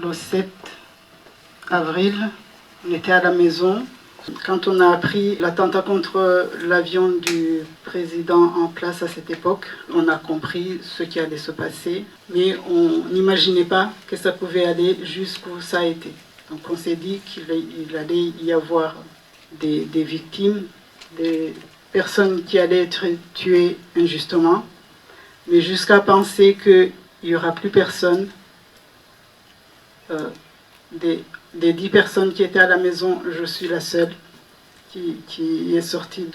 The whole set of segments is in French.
Le 7 avril, on était à la maison. Quand on a appris l'attentat contre l'avion du président en place à cette époque, on a compris ce qui allait se passer, mais on n'imaginait pas que ça pouvait aller jusqu'où ça a été. Donc on s'est dit qu'il allait y avoir des victimes, des personnes qui allaient être tuées injustement, mais jusqu'à penser qu'il n'y aura plus personne. Des 10 personnes qui étaient à la maison, je suis la seule qui est sortie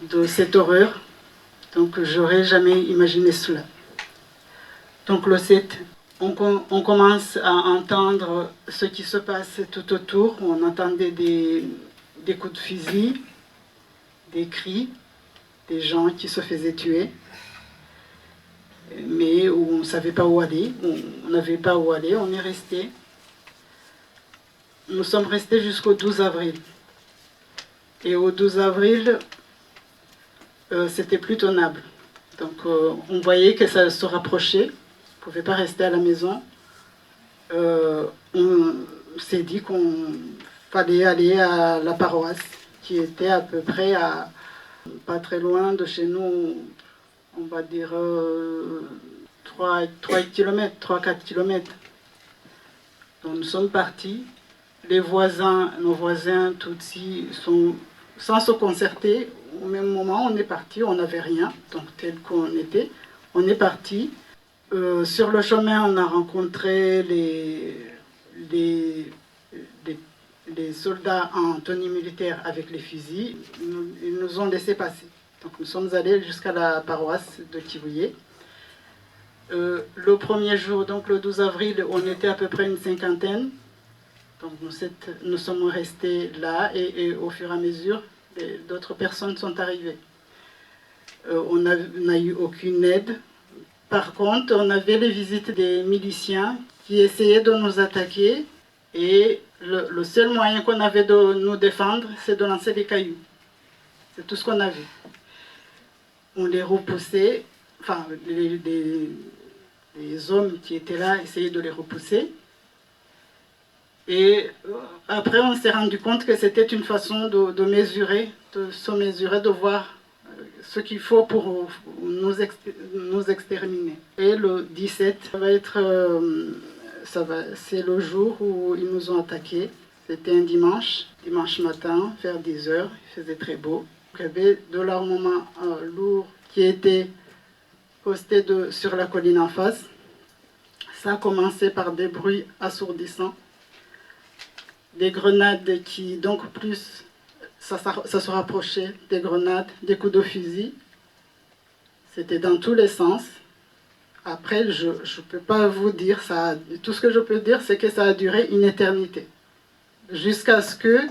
de cette horreur. Donc j'aurais jamais imaginé cela. Donc le 7, on commence à entendre ce qui se passe tout autour. On entendait des coups de fusil, des cris, des gens qui se faisaient tuer. Mais on ne savait pas où aller, on n'avait pas où aller, on est resté. Nous sommes restés jusqu'au 12 avril. Et au 12 avril, c'était plus tenable. Donc on voyait que ça se rapprochait, on ne pouvait pas rester à la maison. On s'est dit qu'on fallait aller à la paroisse, qui était à peu près pas très loin de chez nous. On va dire 3-4 km. Donc nous sommes partis. Nos voisins Tutsis sont sans se concerter. Au même moment, on est parti, on n'avait rien, donc tel qu'on était. On est parti. Sur le chemin, on a rencontré les soldats en tenue militaire avec les fusils. Ils nous ont laissé passer. Donc nous sommes allés jusqu'à la paroisse de Kivuye. Le premier jour, donc le 12 avril, on était à peu près une cinquantaine. Donc nous sommes restés là et au fur et à mesure, d'autres personnes sont arrivées. On n'a eu aucune aide. Par contre, on avait les visites des miliciens qui essayaient de nous attaquer et le seul moyen qu'on avait de nous défendre, c'est de lancer des cailloux. C'est tout ce qu'on avait. On les repoussait, enfin les hommes qui étaient là essayaient de les repousser. Et après on s'est rendu compte que c'était une façon de mesurer, de se mesurer, de voir ce qu'il faut pour nous exterminer. Et le 17, c'est le jour où ils nous ont attaqués. C'était un dimanche matin, vers 10h, il faisait très beau. Il y avait de l'armement lourd qui était posté sur la colline en face. Ça a commencé par des bruits assourdissants, des grenades qui, donc plus ça se rapprochait, des grenades, des coups de fusil. C'était dans tous les sens. Après, je ne peux pas vous dire ça. Tout ce que je peux dire, c'est que ça a duré une éternité. Jusqu'à ce que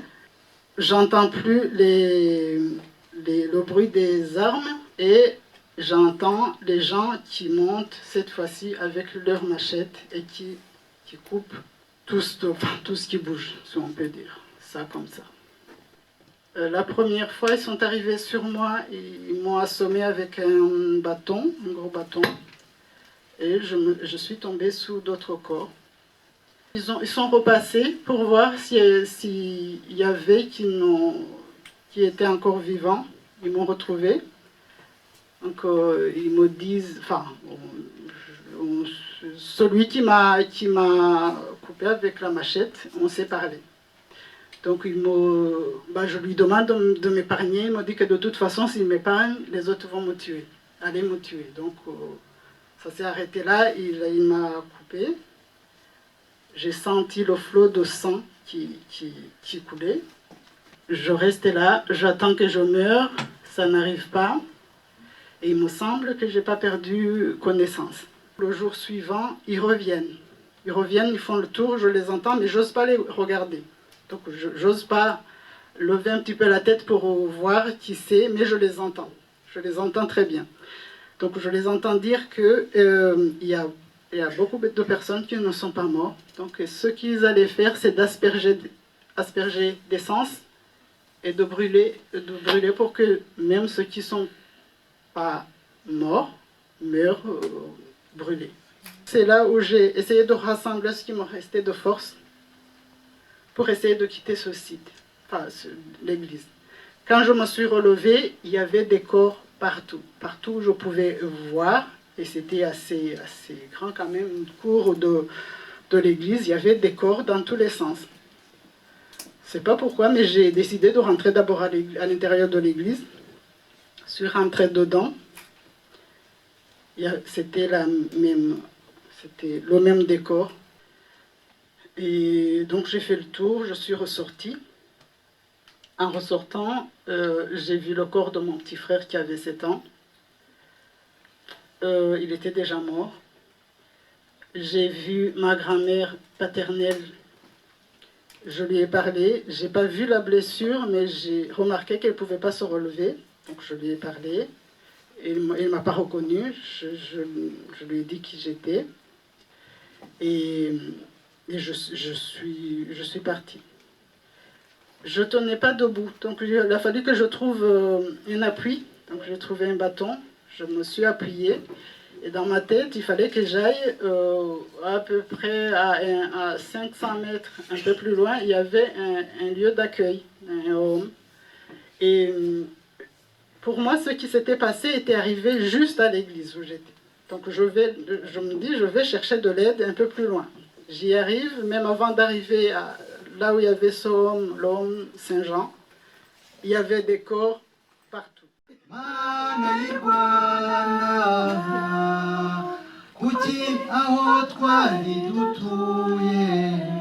j'entends plus le bruit des armes et j'entends les gens qui montent cette fois-ci avec leurs machettes et qui coupent tout ce qui bouge, si on peut dire ça comme ça. La première fois, ils sont arrivés sur moi, ils m'ont assommé avec un bâton, un gros bâton, et je suis tombée sous d'autres corps. Ils sont repassés pour voir s'il y avait qui étaient encore vivants. Ils m'ont retrouvée. Donc ils me disent, enfin, celui qui m'a coupé avec la machette, on s'est parlé. Donc je lui demande de m'épargner. Il m'a dit que de toute façon, s'il m'épargne, les autres vont me tuer, aller me tuer. Donc ça s'est arrêté là, il m'a coupé. J'ai senti le flot de sang qui coulait. Je restais là, j'attends que je meure, ça n'arrive pas. Et il me semble que je n'ai pas perdu connaissance. Le jour suivant, ils reviennent. Ils font le tour, je les entends, mais je n'ose pas les regarder. Donc je n'ose pas lever un petit peu la tête pour voir qui c'est, mais je les entends. Je les entends très bien. Donc je les entends dire qu'il y a beaucoup de personnes qui ne sont pas mortes. Donc ce qu'ils allaient faire, c'est d'asperger d'essence et de brûler pour que même ceux qui ne sont pas morts meurent brûlés. C'est là où j'ai essayé de rassembler ce qui me restait de force pour essayer de quitter ce site, enfin l'église. Quand je me suis relevée, il y avait des corps partout. Partout où je pouvais voir, et c'était assez grand quand même, une cour de l'église, il y avait des corps dans tous les sens. Je ne sais pas pourquoi, mais j'ai décidé de rentrer d'abord à l'intérieur de l'église. Je suis rentrée dedans. C'était le même décor. Et donc j'ai fait le tour, je suis ressortie. En ressortant, j'ai vu le corps de mon petit frère qui avait 7 ans. Il était déjà mort. J'ai vu ma grand-mère paternelle. Je lui ai parlé. Je n'ai pas vu la blessure, mais j'ai remarqué qu'elle ne pouvait pas se relever. Donc je lui ai parlé. Il ne m'a pas reconnu. Je lui ai dit qui j'étais. Et je suis partie. Je ne tenais pas debout, donc il a fallu que je trouve un appui. Donc j'ai trouvé un bâton, je me suis appuyée. Et dans ma tête, il fallait que j'aille à peu près à 500 mètres, un peu plus loin, il y avait un lieu d'accueil, un home. Et pour moi, ce qui s'était passé était arrivé juste à l'église où j'étais. Donc je me dis, je vais chercher de l'aide un peu plus loin. J'y arrive, même avant d'arriver là où il y avait ce homme, l'homme Saint-Jean, il y avait des corps partout. Kuki aho twari dutuye